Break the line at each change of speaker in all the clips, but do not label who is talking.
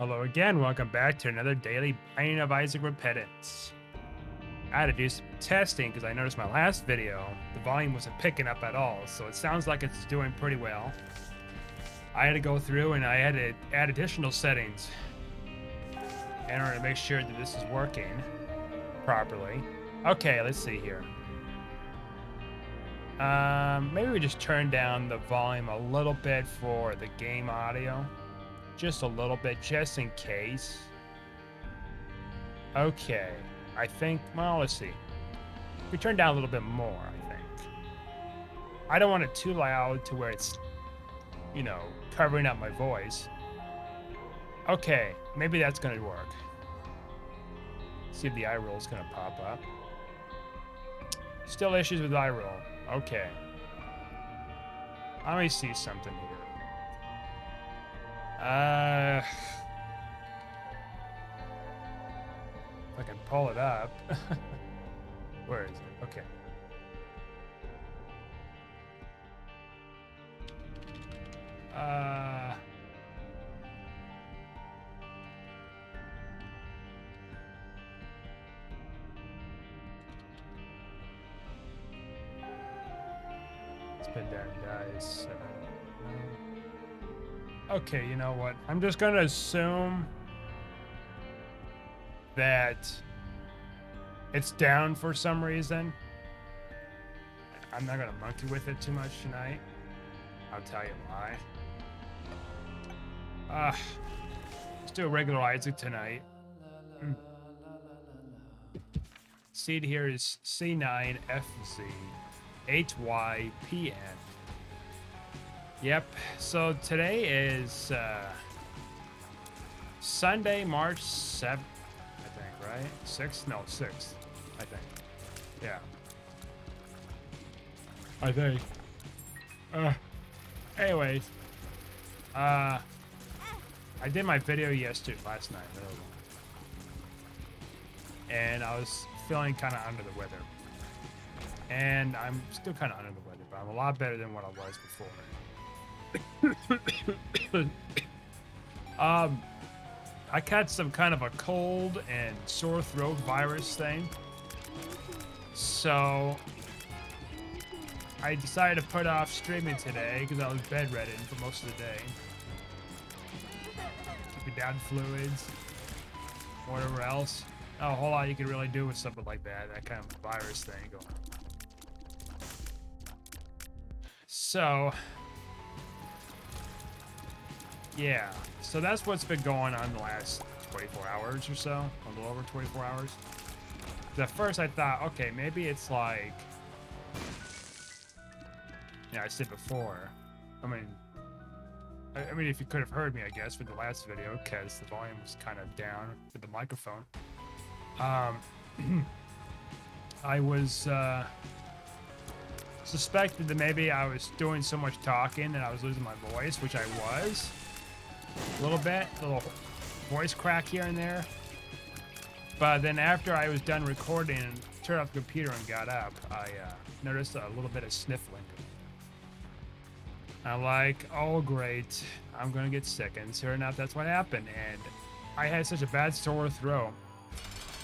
Hello again, welcome back to another daily Binding of Isaac Repentance. I had to do some testing because I noticed my last video, the volume wasn't picking up at all, so it sounds like it's doing pretty well. I had to go through and I had to add additional settings in order to make sure that this is working properly. Okay, let's see here. Maybe we just turn down the volume a little bit for the game audio. Just a little bit, just in case. Okay, I think, well, let's see. We turn down a little bit more, I think. I don't want it too loud to where it's, you know, covering up my voice. Okay, maybe that's gonna work. See if the eye roll is gonna pop up. Still issues with eye roll. Okay. Let me see something here. If I can pull it up. Where is it? Okay. Spin down dice. Okay, you know what? I'm just gonna assume that it's down for some reason. I'm not gonna monkey with it too much tonight. I'll tell you why. Let's do a regular Isaac tonight. Seed here is C9FZ8YPN. Yep, so today is Sunday, March 7th, I think, right? 6th? No, 6th, I think. Yeah. I think. Anyways. I did my video last night. And I was feeling kind of under the weather. And I'm still kind of under the weather, but I'm a lot better than what I was before. I caught some kind of a cold and sore throat virus thing. So I decided to put off streaming today because I was bedridden for most of the day. Keeping down fluids, whatever else. Not a whole lot you can really do with something like that kind of virus thing going on. So yeah, so that's what's been going on the last 24 hours or so, a little over 24 hours. At first I thought, okay, maybe it's like, yeah, I said before, I mean, if you could have heard me, I guess, with the last video, because the volume was kind of down with the microphone. I was suspected that maybe I was doing so much talking that I was losing my voice, which I was. A little bit, a little voice crack here and there. But then after I was done recording and turned off the computer and got up, I noticed a little bit of sniffling. I'm like, oh great, I'm gonna get sick. And sure enough, that's what happened. And I had such a bad sore throat.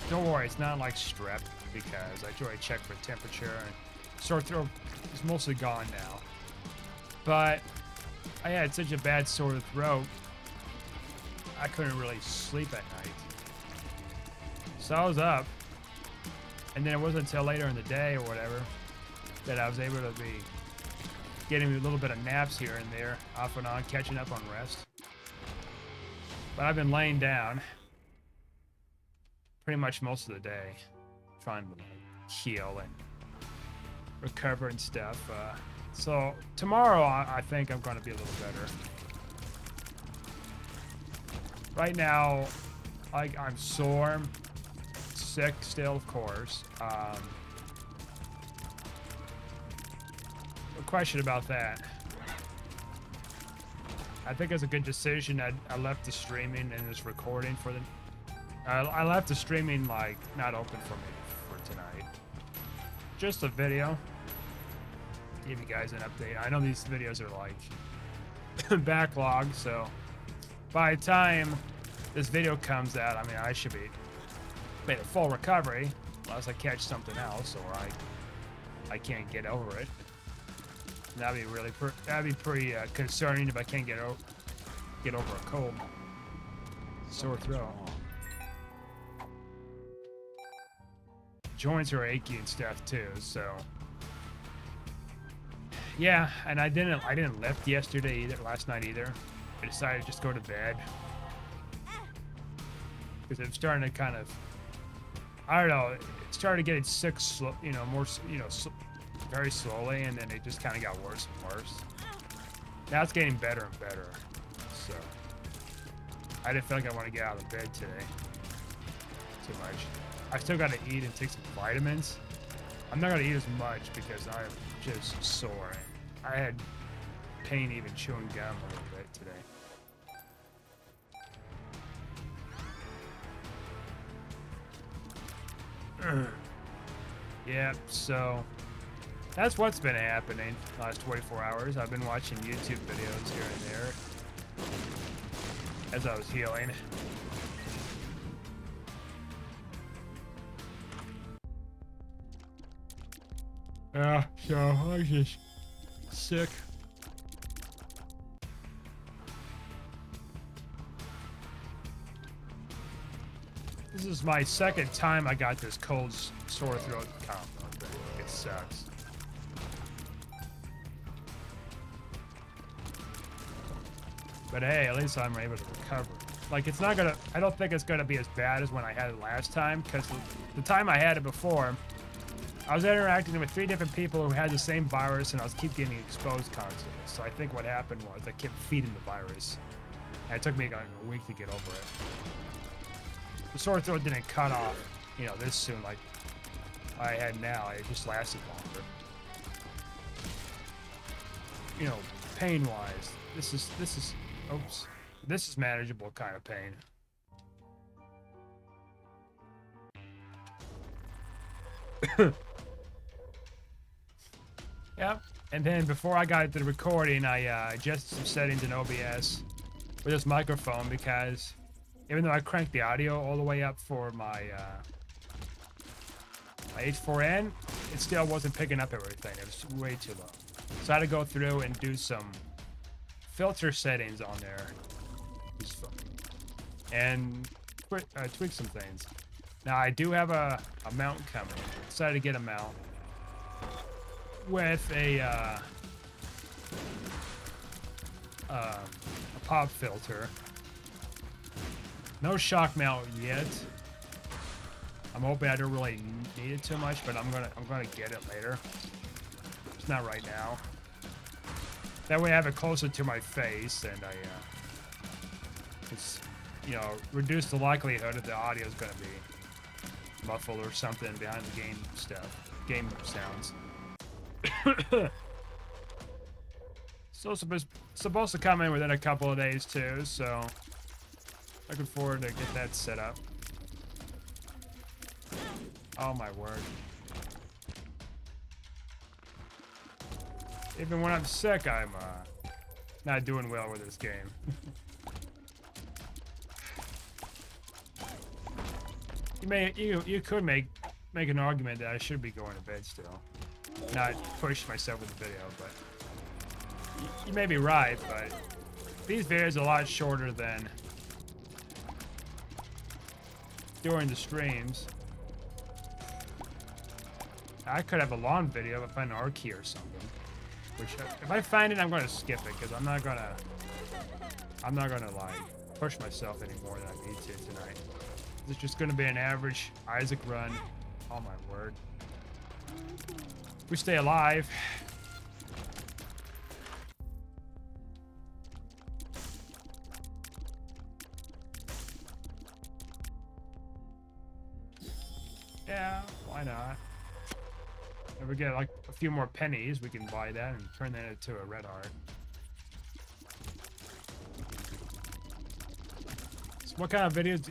Don't worry, it's not like strep, because I already checked for temperature and sore throat is mostly gone now. But I had such a bad sore throat, I couldn't really sleep at night. So I was up, and then it wasn't until later in the day or whatever that I was able to be getting a little bit of naps here and there, off and on, catching up on rest. But I've been laying down pretty much most of the day, trying to heal and recover and stuff. So tomorrow I think I'm going to be a little better. Right now, I'm sore, sick still, of course. A question about that. I think it's a good decision that I left the streaming and this recording for the. I left the streaming like not open for me for tonight. Just a video. Give you guys an update. I know these videos are like backlogged, so by the time this video comes out, I mean, I should be made a full recovery unless I catch something else or I can't get over it. That'd be pretty concerning if I can't get over a cold, sore throat. Joints are achy and stuff too, so yeah. And I didn't lift yesterday either, last night either. I decided to just go to bed because I'm starting to kind of, I don't know, it started getting sick, very slowly, and then it just kind of got worse and worse. Now it's getting better and better, so I didn't feel like I want to get out of bed today too much. I still got to eat and take some vitamins. I'm not going to eat as much because I'm just sore. I had pain even chewing gum a little bit today. Yeah, so that's what's been happening the last 24 hours. I've been watching YouTube videos here and there as I was healing. So I'm just sick. This is my second time I got this cold sore throat combo. It sucks. But hey, at least I'm able to recover. Like, it's not gonna, I don't think it's gonna be as bad as when I had it last time, because the time I had it before, I was interacting with 3 different people who had the same virus, and I was keep getting exposed constantly. So I think what happened was I kept feeding the virus. And it took me like a week to get over it. The sore throat didn't cut off, this soon like I had now. It just lasted longer. Pain-wise, this is manageable kind of pain. Yep. And then before I got into the recording, I adjusted some settings in OBS with this microphone because even though I cranked the audio all the way up for my H4n, it still wasn't picking up everything. It was way too low. So I had to go through and do some filter settings on there and tweak some things. Now I do have a mount coming. I decided to get a mount with a pop filter. No shock mount yet. I'm hoping I don't really need it too much, but I'm gonna get it later. It's not right now. That way I have it closer to my face, and it's reduce the likelihood that the audio is gonna be muffled or something behind the game sounds. So supposed to come in within a couple of days too, so looking forward to get that set up. Oh my word. Even when I'm sick, I'm not doing well with this game. You could make an argument that I should be going to bed still. Not push myself with the video, but you may be right, but these videos are a lot shorter than during the streams. I could have a long video if I find an R key or something. Which, if I find it, I'm gonna skip it because I'm not gonna like push myself any more than I need to tonight. It's just gonna be an average Isaac run. Oh my word. We stay alive. Yeah, why not? If we get like a few more pennies, we can buy that and turn that into a red heart. So what kind of videos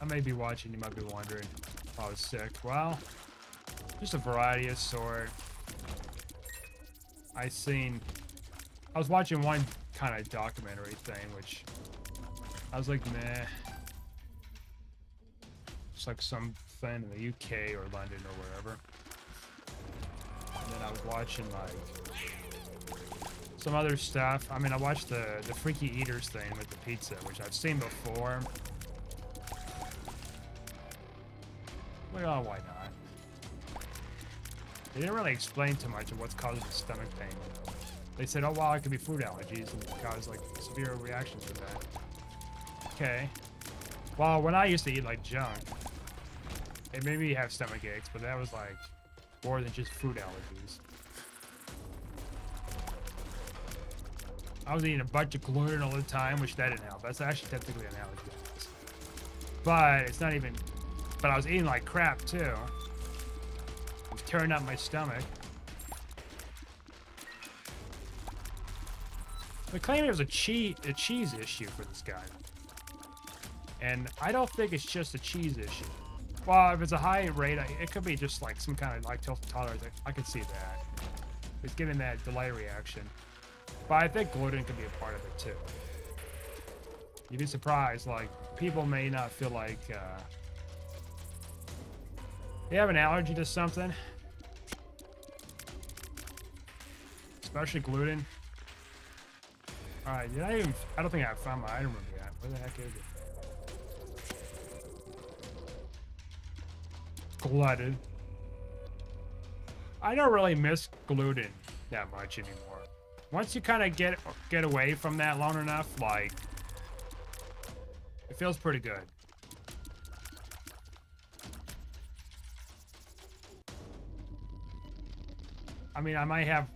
I may be watching, you might be wondering if I was sick. Well, just a variety of sort. I was watching one kind of documentary thing, which I was like, meh. It's like something in the UK or London or wherever. And then I was watching like some other stuff. I mean, I watched the Freaky Eaters thing with the pizza, which I've seen before. Like, oh, why not? They didn't really explain too much of what's causing the stomach pain. They said, oh, well, it could be food allergies and cause, like, severe reactions to that. Okay. Well, when I used to eat, like, junk, it made me have stomach aches, but that was, like, more than just food allergies. I was eating a bunch of gluten all the time, which that didn't help. That's actually technically an allergy. But it's not even... But I was eating like crap, too. It was tearing up my stomach. They claim it was a cheese issue for this guy. And I don't think it's just a cheese issue. Well, if it's a high rate, it could be just like some kind of lactose tolerance. I could see that. It's giving that delay reaction. But I think gluten could be a part of it too. You'd be surprised, like, people may not feel like they have an allergy to something. Especially gluten. Alright, I don't think I found my item room yet. Where the heck is it? Glutted. I don't really miss gluten that much anymore. Once you kind of get away from that long enough, like, it feels pretty good. I mean, I might have,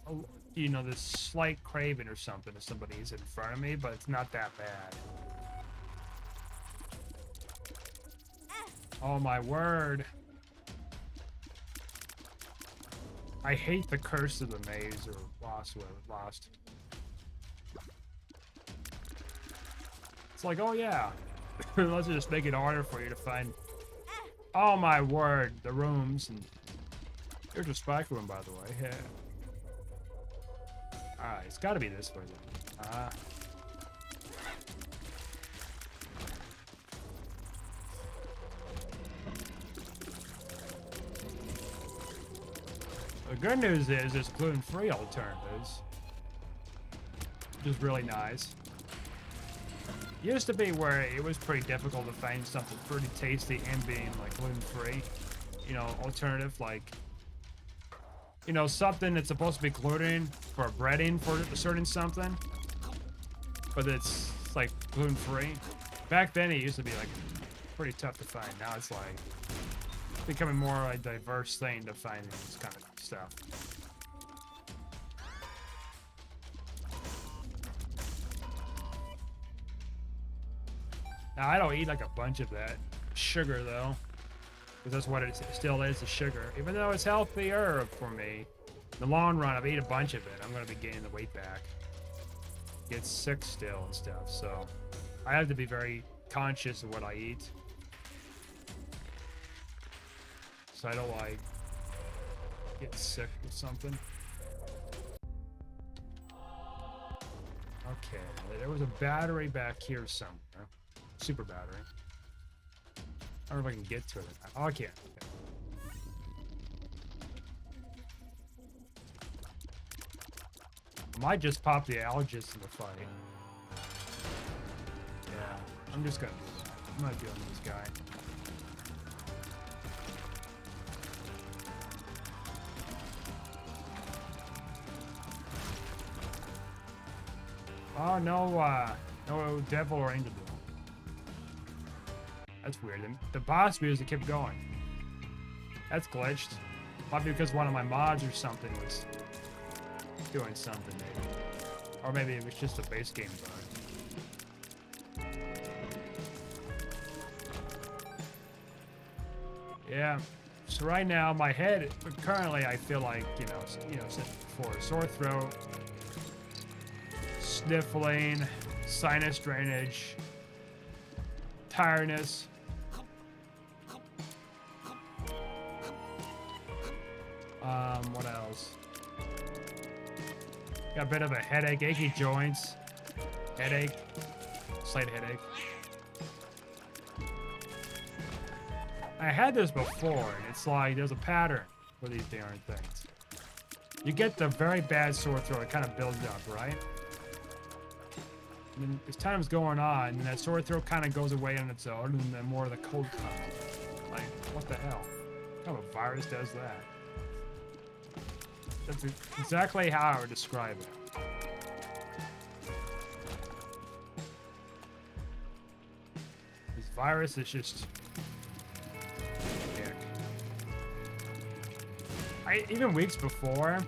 you know, this slight craving or something if somebody's in front of me, but it's not that bad. Oh my word. I hate the curse of the maze or lost, whatever, lost. It's like, oh yeah, let's just make it harder for you to find. Oh my word, the rooms. And there's a spike room, by the way. Yeah. Alright, it's gotta be this way then. The good news is there's gluten-free alternatives, which is really nice. Used to be where it was pretty difficult to find something pretty tasty and being like gluten-free, you know, alternative, like, you know, something that's supposed to be gluten for breading for a certain something, but it's like gluten-free. Back then it used to be like pretty tough to find. Now it's like becoming more a diverse thing to find this kind of stuff. Now I don't eat like a bunch of that sugar though, because that's what it still is, the sugar. Even though it's healthier for me, in the long run, if I eat a bunch of it, I'm going to be gaining the weight back. Get sick still and stuff, so I have to be very conscious of what I eat. So I don't like get sick with something. Okay, there was a battery back here somewhere. Super battery. I don't know if I can get to it. Oh, I can't. Okay. I might just pop the allergist in the fight. Yeah, I'm just gonna do that. I'm not dealing with this guy. Oh, no devil or angel devil. That's weird. The boss music kept going. That's glitched. Might be because one of my mods or something was doing something, maybe. Or maybe it was just a base game bug. Yeah. So right now, my head, currently I feel like, you know, for sore throat, sniffling, sinus drainage, tiredness. What else? Got a bit of a headache, achy joints, headache, slight headache. I had this before, and it's like there's a pattern for these darn things. You get the very bad sore throat, it kind of builds up, right? And then as time's going on, and that sore throat kind of goes away on its own, and then more of the cold comes. Like, what the hell? What kind of a virus does that? That's exactly how I would describe it. This virus is just... even weeks before,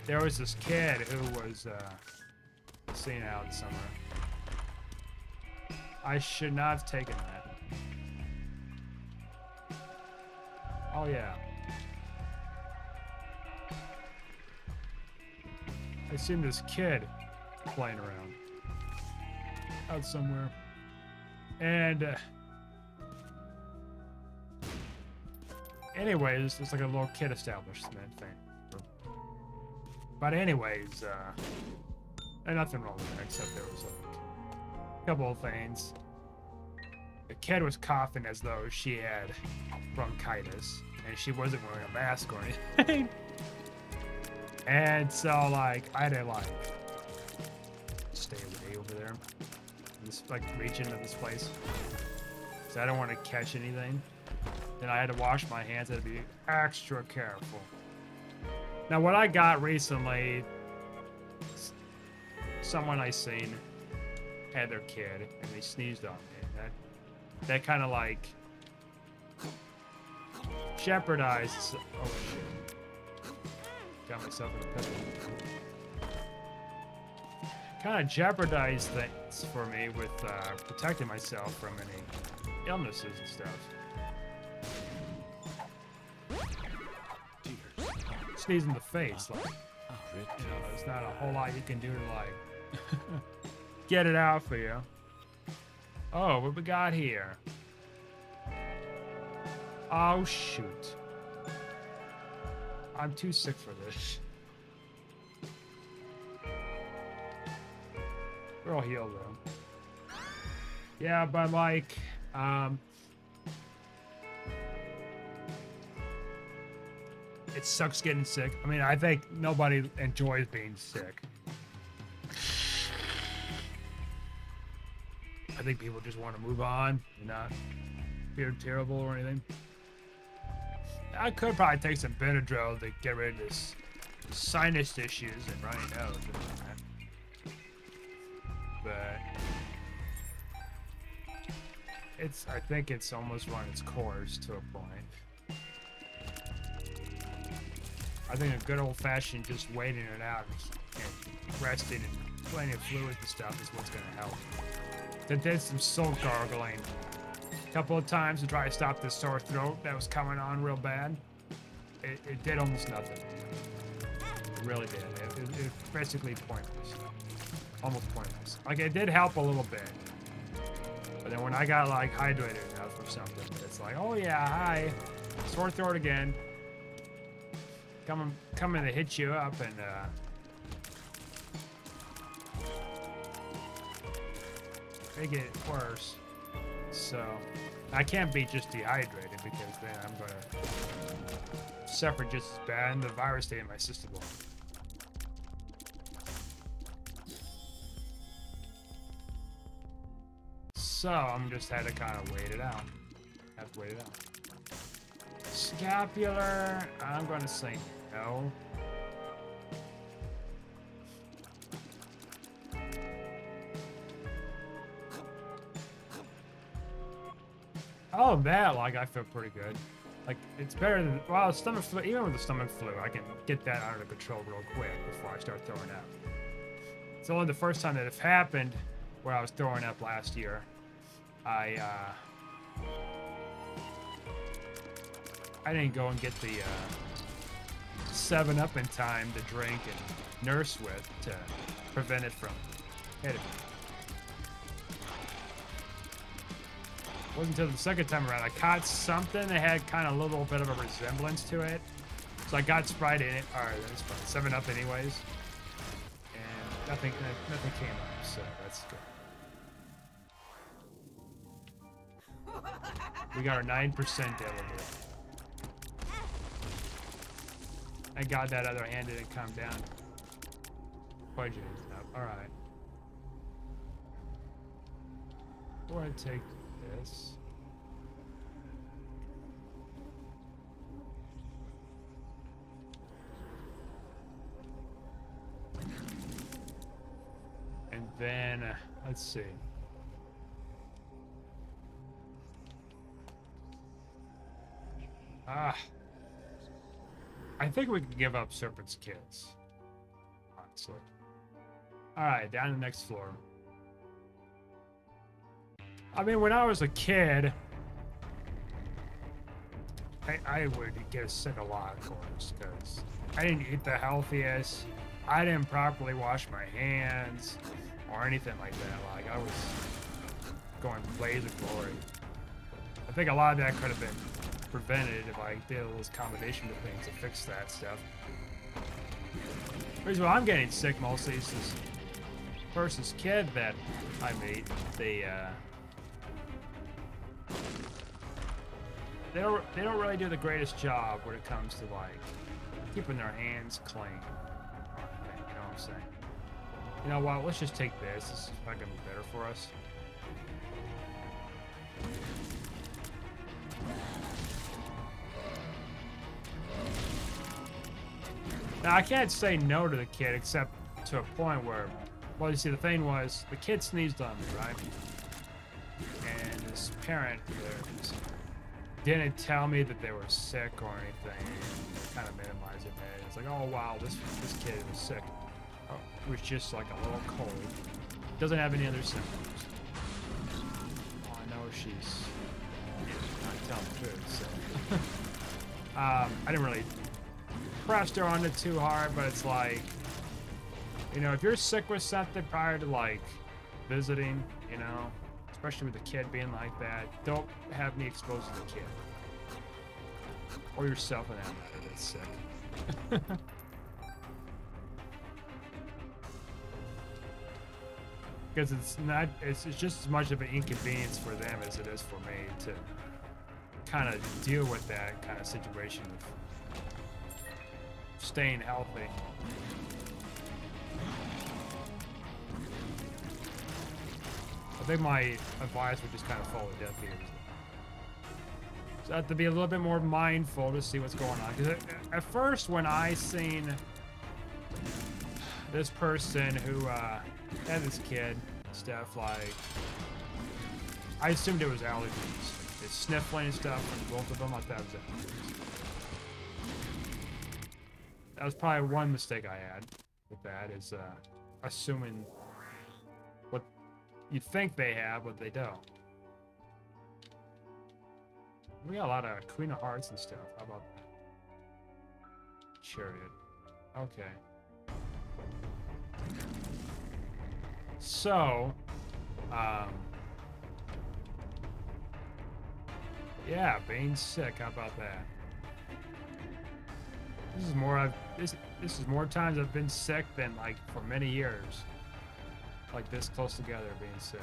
there was this kid who was seen out somewhere. I should not have taken that. Oh yeah. I seen this kid playing around out somewhere, and anyways, it's like a little kid establishment thing. But anyways, there's nothing wrong with that, except there was like a couple of things. The kid was coughing as though she had bronchitis, and she wasn't wearing a mask or anything. And so, like, I had to, like, stay away over there. This, like, region of this place. So I don't want to catch anything. Then I had to wash my hands. I had to be extra careful. Now, what I got recently, someone I seen had their kid, and they sneezed on me. That kind of, like, jeopardized... Oh, shit. Got myself in a pickle. Kind of jeopardized things for me with protecting myself from any illnesses and stuff. Sneeze in the face, like, you know, there's not a whole lot you can do to, like, get it out for you. Oh, what we got here? Oh, shoot. I'm too sick for this. We're all healed, though. Yeah, but, like, it sucks getting sick. I mean, I think nobody enjoys being sick. I think people just want to move on and not feel terrible or anything. I could probably take some Benadryl to get rid of this sinus issues and runny nose and all that. But I think it's almost run its course to a point. I think a good old-fashioned just waiting it out and resting and plenty of fluid and stuff is what's going to help. They did some salt gargling a couple of times to try to stop this sore throat that was coming on real bad. It did almost nothing. It really did. It was basically pointless. Almost pointless. Like, it did help a little bit. But then when I got, like, hydrated enough or something, it's like, oh yeah, hi. Sore throat again. Coming to hit you up and make it worse. So I can't be just dehydrated because then I'm gonna suffer just as bad and the virus stay in my system. So I'm just had to kind of wait it out. Have to wait it out. Scapular, I'm gonna say no. Oh, that, like, I feel pretty good. Like, it's better than, well, stomach flu, even with the stomach flu, I can get that under control real quick before I start throwing up. It's only the first time that it happened where I was throwing up last year. I didn't go and get the 7-Up in time to drink and nurse with to prevent it from hitting me. It wasn't until the second time around I caught something that had kind of a little bit of a resemblance to it. So I got Sprite in it, or 7-Up anyways. And nothing came up, so that's good. We got our 9% available. Thank God that other hand didn't come down. Budget is up. Alright. Go ahead and take this. And then, let's see. I think we can give up Serpent's Kids. Honestly. Alright, down to the next floor. I mean, when I was a kid, I would get sick a lot, of course, because I didn't eat the healthiest. I didn't properly wash my hands or anything like that. Like, I was going blaze of glory. I think a lot of that could have been prevented if I did a little combination of things to fix that stuff. The reason why I'm getting sick mostly is this person's kid that I made. They don't really do the greatest job when it comes to like keeping their hands clean. You know what I'm saying? You know what? Let's just take this. This is probably gonna be better for us. Now, I can't say no to the kid except to a point where, well, you see, the thing was, the kid sneezed on me, right? And his parent didn't tell me that they were sick or anything. They kind of minimized it. It's like, oh, wow, this kid was sick. Oh, it was just like a little cold. Doesn't have any other symptoms. Oh, I know she's not telling the truth, so. I didn't really pressed her on it too hard, but it's like, you know, if you're sick with something prior to like visiting, you know, especially with the kid being like that, don't have me exposed to the kid or yourself in that matter that's sick. Because it's just as much of an inconvenience for them as it is for me to kind of deal with that kind of situation of staying healthy. I think my advice would just kind of follow death ears. So I have to be a little bit more mindful to see what's going on. Because at first, when I seen this person who had this kid, stuff like, I assumed it was allergies. It's sniffling and stuff, and both of them, I thought it was allergies. That was probably one mistake I had with that, is assuming what you think they have, but they don't. We got a lot of Queen of Hearts and stuff. How about that? Chariot. Okay. So, yeah, being sick. How about that? This is more this is more times I've been sick than like for many years. Like this close together, being sick.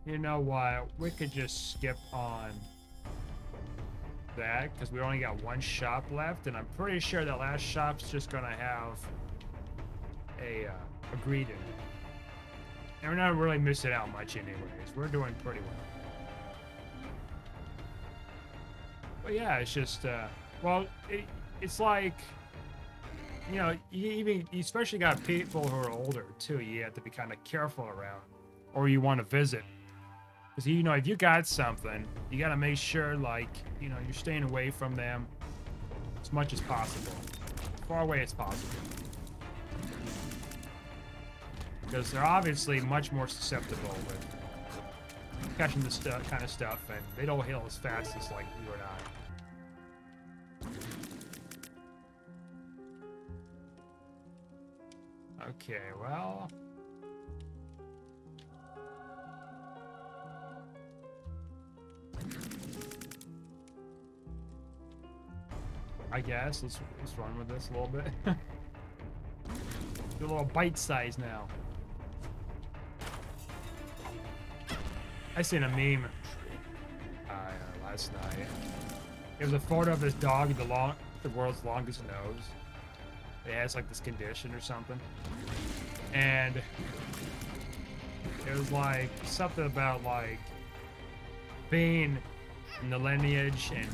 You know what? We could just skip on that because we only got one shop left, and I'm pretty sure that last shop's just gonna have a greed in it. And we're not really missing out much anyways. We're doing pretty well. But yeah, it's just well, it's like, you know, you especially got people who are older too. You have to be kind of careful around, or you want to visit, because you know if you got something, you got to make sure like you know you're staying away from them as much as possible, as far away as possible, because they're obviously much more susceptible with catching this kind of stuff, and they don't heal as fast as like you and I. Okay, well. I guess. Let's run with this a little bit. Do a little bite size now. I seen a meme last night. It was a photo of this dog with the world's longest nose. It has like this condition or something, and it was like something about like being in the lineage and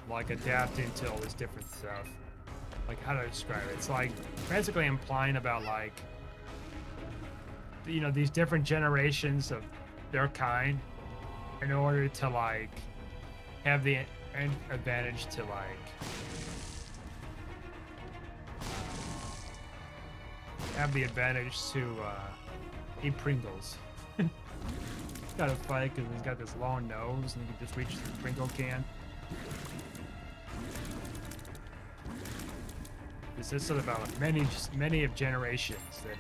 like adapting to all this different stuff. Like, how do I describe it? It's like basically implying about like, you know, these different generations of their kind in order to like have the advantage to like eat Pringles. He's got to fight because he's got this long nose and he can just reach the Pringle can. This is sort of about many of generations that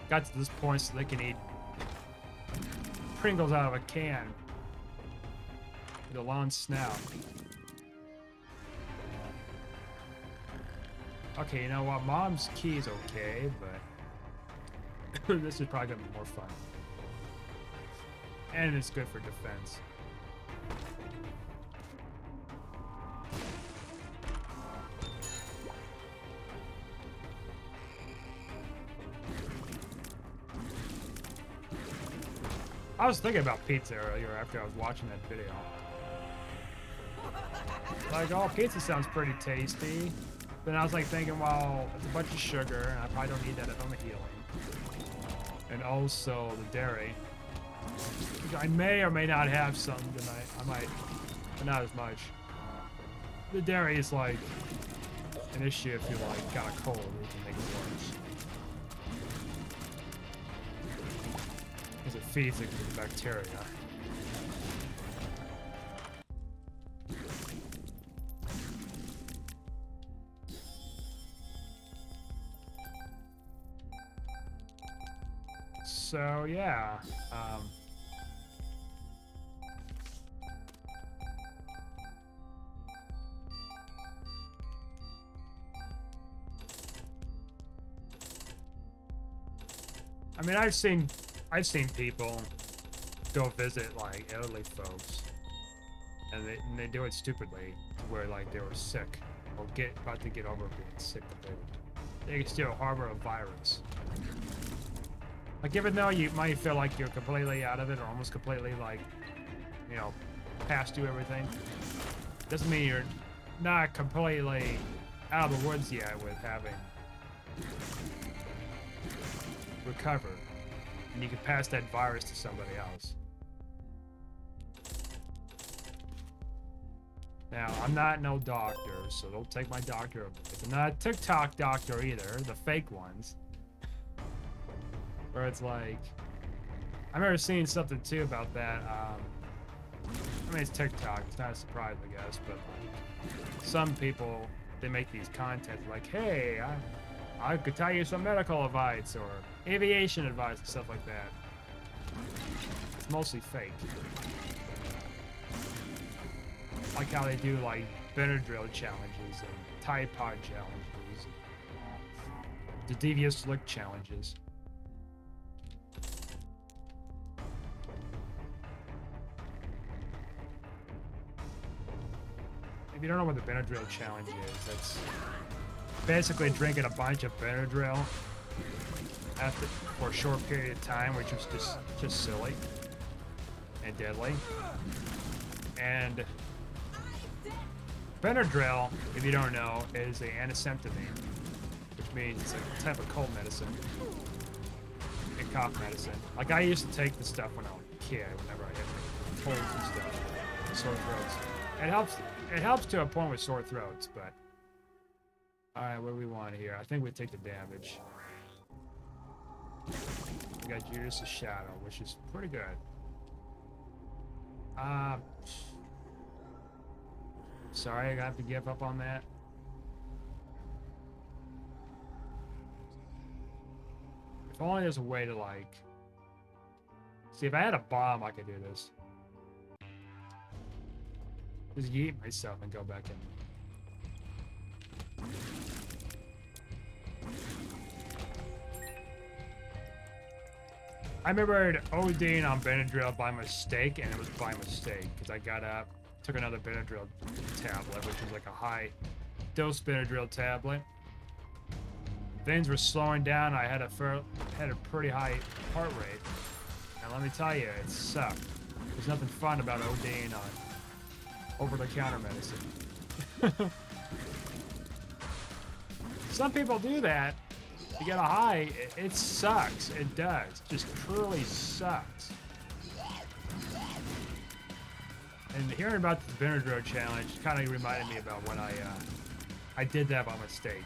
got to this point so they can eat Pringles out of a can with a long snout. Okay, you know what? Mom's key is okay, but this is probably gonna be more fun. And it's good for defense. I was thinking about pizza earlier after I was watching that video. Like, oh, pizza sounds pretty tasty. Then I was like thinking, well, it's a bunch of sugar, and I probably don't need that if I'm healing. And also the dairy. I may or may not have some tonight. I might, but not as much. The dairy is like an issue if you like got a cold, it can make it worse. Because it feeds it with the bacteria. So yeah, I mean, I've seen people go visit like elderly folks, and they do it stupidly, to where like they were sick or about to get over being sick, but they still harbor a virus. Like, even though you might feel like you're completely out of it or almost completely like, you know, past through everything, doesn't mean you're not completely out of the woods yet with having recovered, and you can pass that virus to somebody else. Now, I'm not no doctor, so don't take my doctor. I'm not a TikTok doctor either, the fake ones. Where it's like, I remember seeing something too about that. I mean, it's TikTok, it's not a surprise, I guess, but like, some people, they make these contents like, hey, I could tell you some medical advice or aviation advice and stuff like that. It's mostly fake. Like how they do like Benadryl challenges and Tide Pod challenges, the devious look challenges. If you don't know what the Benadryl challenge is, it's basically drinking a bunch of Benadryl for a short period of time, which is just silly and deadly. And Benadryl, if you don't know, is an antihistamine, which means it's a type of cold medicine and cough medicine. Like, I used to take this stuff when I was a kid, whenever I had colds and stuff, and sore throats. It helps to a point with sore throats, but alright, what do we want here? I think we take the damage. We got Judas' Shadow, which is pretty good. Sorry, I have to give up on that. If only there's a way to, like... See, if I had a bomb, I could do this. Just yeet myself and go back in. I remember ODing on Benadryl by mistake, and it was by mistake because I got up, took another Benadryl tablet, which was like a high dose Benadryl tablet. Things were slowing down. I had a pretty high heart rate, and let me tell you, it sucked. There's nothing fun about ODing on over-the-counter medicine. Some people do that. You get a high, it sucks. It does. Just truly sucks. And hearing about the Benadryl challenge kind of reminded me about when I did that by mistake.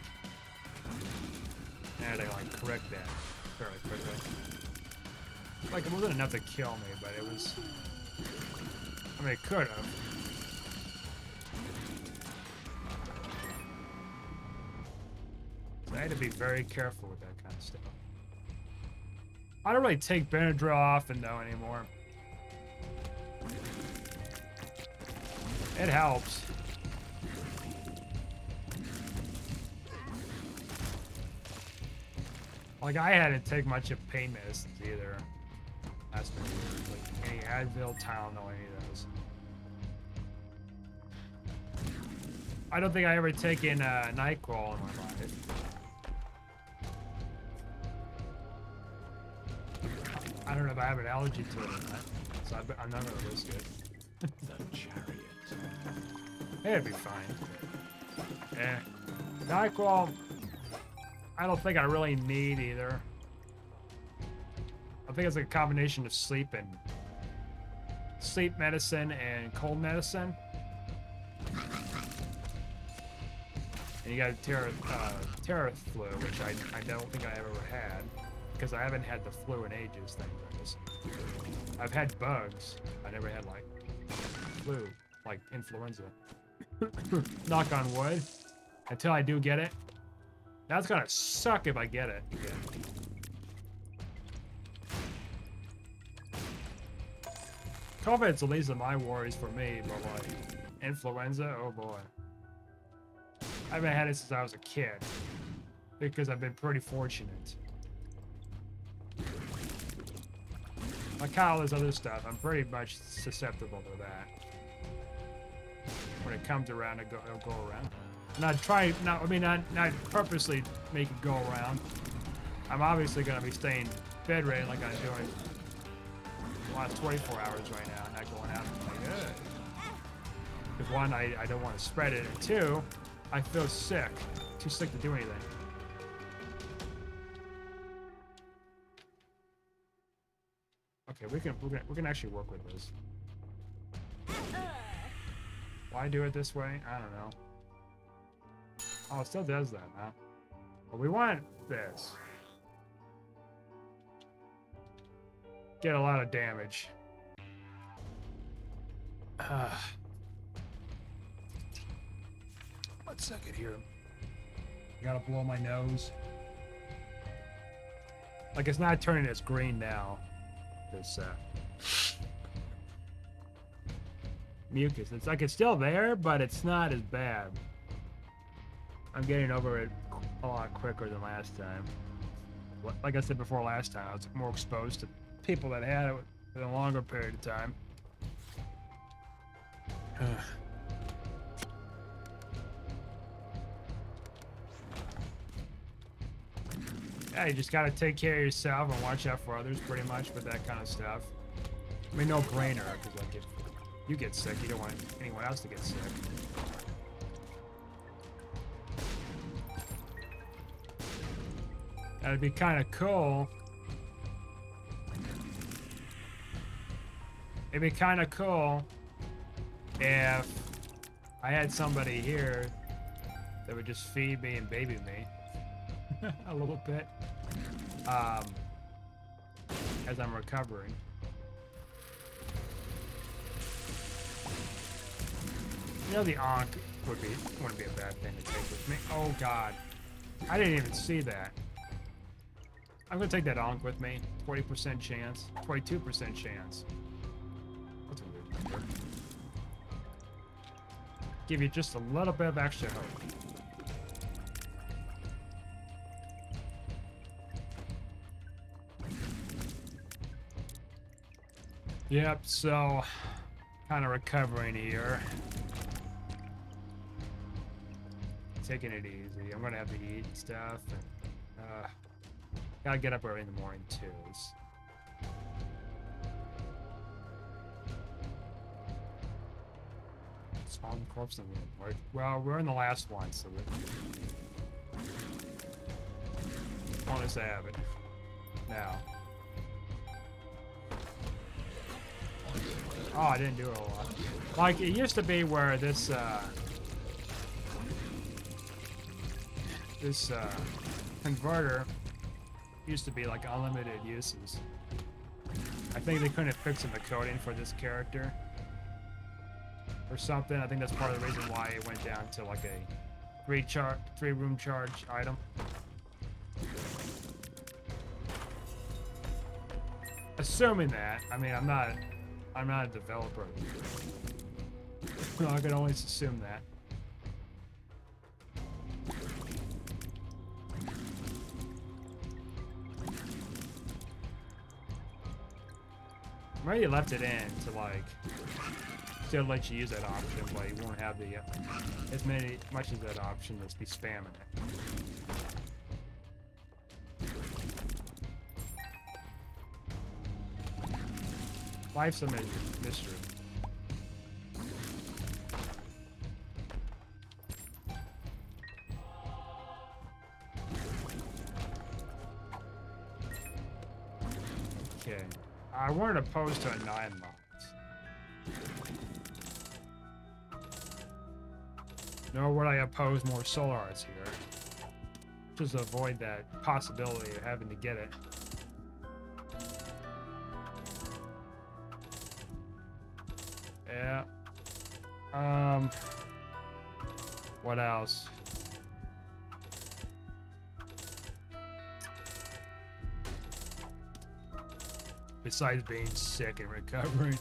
And I like correct that fairly quickly. Like it wasn't enough to kill me, but it was. I mean, it could have. So I had to be very careful with that kind of stuff. I don't really take Benadryl often though anymore. It helps. Like I hadn't take much of pain medicines either. That's been weird. Like any Advil, Tylenol, any of those. I don't think I ever taken NyQuil in my life. I don't know if I have an allergy to it or not, so I'm not gonna risk it.
The chariot.
It'd be fine. Yeah. NyQuil, I don't think I really need either. I think it's like a combination of sleep medicine and cold medicine. And you got Theraflu, which I don't think I ever had, because I haven't had the flu in ages, thank goodness. I've had bugs. I never had like flu, like influenza. Knock on wood. Until I do get it. That's gonna suck if I get it again. COVID's the least of my worries for me, but like influenza, oh boy. I haven't had it since I was a kid because I've been pretty fortunate. Like all this other stuff, I'm pretty much susceptible to that. When it comes around, it'll go around. Not purposely make it go around. I'm obviously gonna be staying bedridden like I'm doing the last 24 hours right now, not going out and like, ugh. Because one, I don't want to spread it, and two, I feel sick. Too sick to do anything. Okay, we can actually work with this. Why do it this way? I don't know. Oh, it still does that, huh? But we want this. Get a lot of damage. 1 second here. Gotta blow my nose. Like it's not turning as green now. This mucus. It's like it's still there, but it's not as bad. I'm getting over it a lot quicker than last time. Like I said before last time, I was more exposed to people that had it for a longer period of time. Yeah, you just gotta take care of yourself and watch out for others pretty much with that kind of stuff. I mean, no brainer, because like if you get sick, you don't want anyone else to get sick. That'd be kind of cool. It'd be kind of cool if I had somebody here that would just feed me and baby me a little bit as I'm recovering. You know, the Ankh wouldn't be a bad thing to take with me. Oh God, I didn't even see that. I'm gonna take that Ankh with me. 20% chance, 22% chance. That's a weird number. give you just a little bit of extra hope. Yep, so kind of recovering here. Taking it easy. I'm gonna have to eat and stuff. And, gotta get up early in the morning too. Spawn corpse in the room. Well, we're in the last one, so bonus I have it now. Oh, I didn't do it a lot. Like it used to be where this converter used to be like unlimited uses. I think they couldn't fix in the coding for this character or something. I think that's part of the reason why it went down to like a 3-room charge item. Assuming that, I mean, I'm not a developer. I can always assume that. Maybe you left it in to like still let you use that option, but you won't have the as much as that option as be spamming it. Life's a mystery. Okay. I wanted to pose to a 9 mods. Nor would I oppose more solar arts here. Just to avoid that possibility of having to get it. Yeah. What else? Besides being sick and recovering.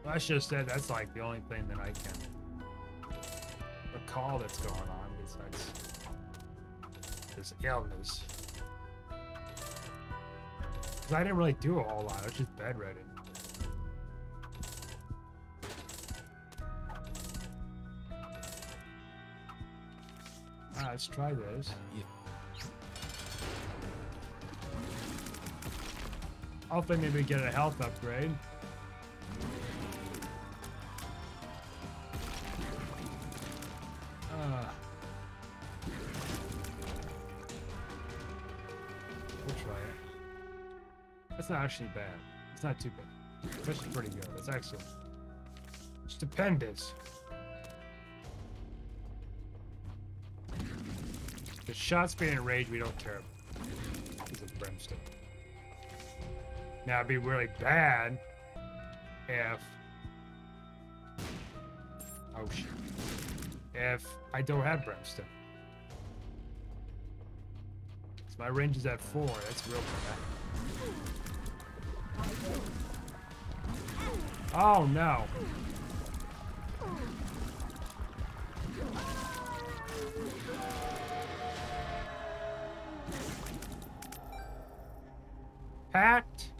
I should have said that's like the only thing that I can recall that's going on besides this illness. Because I didn't really do a whole lot, I was just bedridden. Let's try this. Hopefully maybe get a health upgrade. We'll try it. That's not actually bad. It's not too bad. It's actually pretty good. It's excellent. Stupendous. The shot speed and rage we don't care about. Because of brimstone. Now it'd be really bad if if I don't have brimstone. So my range is at 4, that's real bad. Oh no. Packed.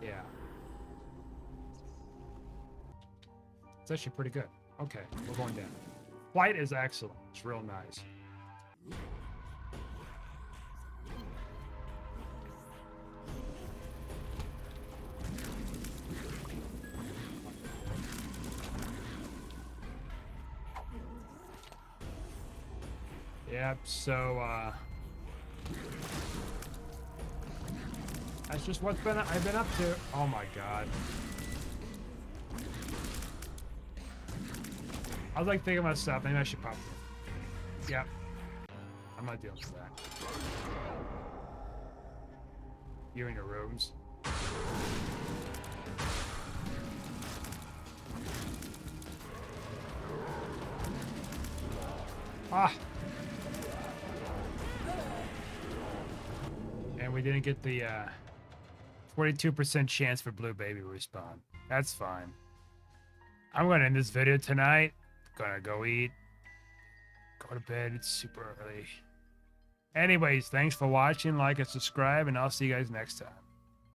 Yeah. It's actually pretty good. Okay, we're going down. Flight is excellent. It's real nice. Yep, so that's just what's I've been up to. Oh my god. I was like thinking about stuff. Maybe I should pop it. Yep. I'm not dealing with that. You in your rooms. Ah. And we didn't get the 42% chance for blue baby respawn. That's fine. I'm gonna end this video tonight. Gonna go eat. Go to bed. It's super early. Anyways, thanks for watching. Like and subscribe, and I'll see you guys next time.